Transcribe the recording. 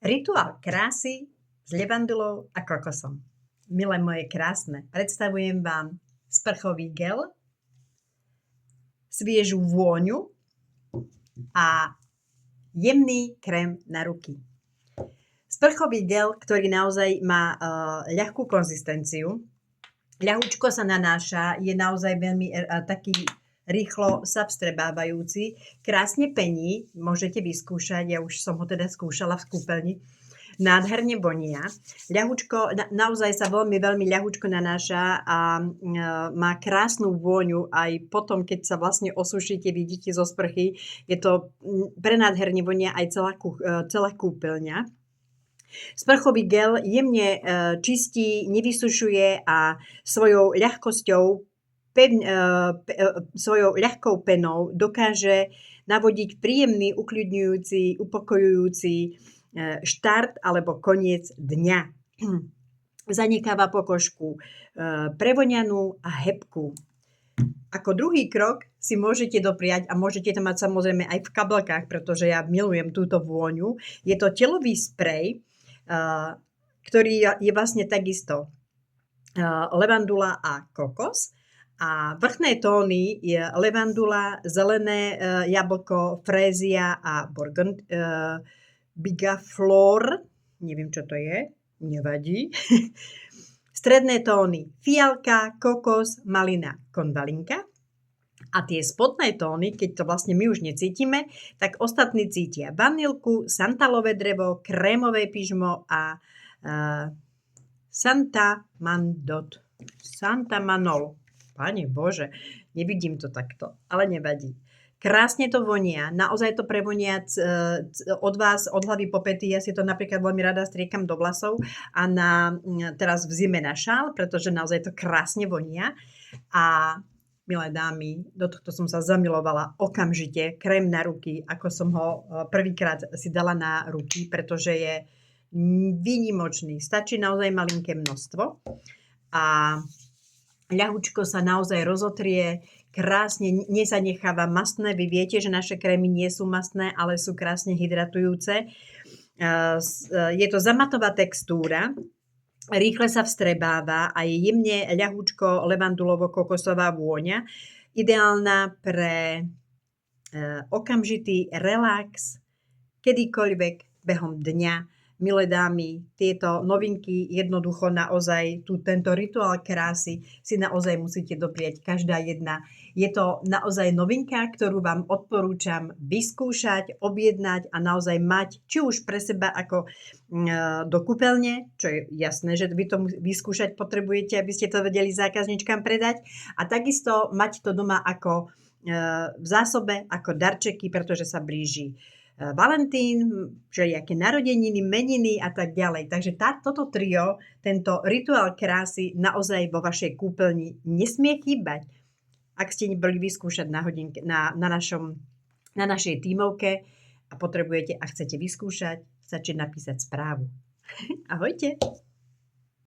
Rituál krásy s levandulou a kokosom. Milé moje krásne, predstavujem vám sprchový gel, sviežu vôňu a jemný krém na ruky. Sprchový gel, ktorý naozaj má ľahkú konzistenciu, ľahúčko sa nanáša, je naozaj veľmi taký rýchlo sa vstrebávajúci, krásne pení, môžete vyskúšať, ja už som ho teda skúšala v kúpeľni, nádherne vonia, ľahúčko, naozaj sa veľmi ľahúčko nanáša a má krásnu vôňu, aj potom, keď sa vlastne osušíte, vidíte zo sprchy, je to prenádherne vonia aj celá kúpeľňa. Sprchový gel jemne čistí, nevysušuje a svojou ľahkosťou, svojou ľahkou penou dokáže navodiť príjemný, ukľudňujúci, upokojujúci štart alebo koniec dňa. Zanekáva pokožku prevonianú a hebkú. Ako druhý krok si môžete dopriať a môžete to mať samozrejme aj v kabelkách, pretože ja milujem túto vôňu. Je to telový sprej, ktorý je vlastne takisto levandula a kokos. A vrchné tóny je levandula, zelené jablko, frézia a bigaflor. Neviem, čo to je. Nevadí. Stredné tóny fialka, kokos, malina, konvalinka. A tie spodné tóny, keď to vlastne my už necítime, tak ostatní cítia vanilku, santalové drevo, krémové pyžmo a Santa Manol. Pane Bože, nevidím to takto, ale nevadí. Krásne to vonia, naozaj to prevonia od vás, od hlavy po pety. Ja si to napríklad veľmi rada striekam do vlasov a teraz v zime na šál, pretože naozaj to krásne vonia. A milé dámy, do tohto som sa zamilovala okamžite. Krém na ruky, ako som ho prvýkrát si dala na ruky, pretože je výnimočný. Stačí naozaj malinké množstvo a ľahúčko sa naozaj rozotrie, krásne nezanecháva mastné. Vy viete, že naše krémy nie sú mastné, ale sú krásne hydratujúce. Je to zamatová textúra, rýchle sa vstrebáva a je jemne ľahúčko levandulovo-kokosová vôňa. Ideálna pre okamžitý relax, kedykoľvek behom dňa. Milé dámy, tieto novinky jednoducho naozaj, tento rituál krásy si naozaj musíte dopriať každá jedna. Je to naozaj novinka, ktorú vám odporúčam vyskúšať, objednať a naozaj mať, či už pre seba ako do kúpeľne, čo je jasné, že vy to vyskúšať potrebujete, aby ste to vedeli zákazničkám predať, a takisto mať to doma ako v zásobe, ako darčeky, pretože sa blíži Valentín, všelijaké narodeniny, meniny a tak ďalej. Takže toto trio, tento rituál krásy naozaj vo vašej kúpeľni nesmie chýbať. Ak ste neboli vyskúšať na našej tímovke a potrebujete a chcete vyskúšať, stačí napísať správu. Ahojte!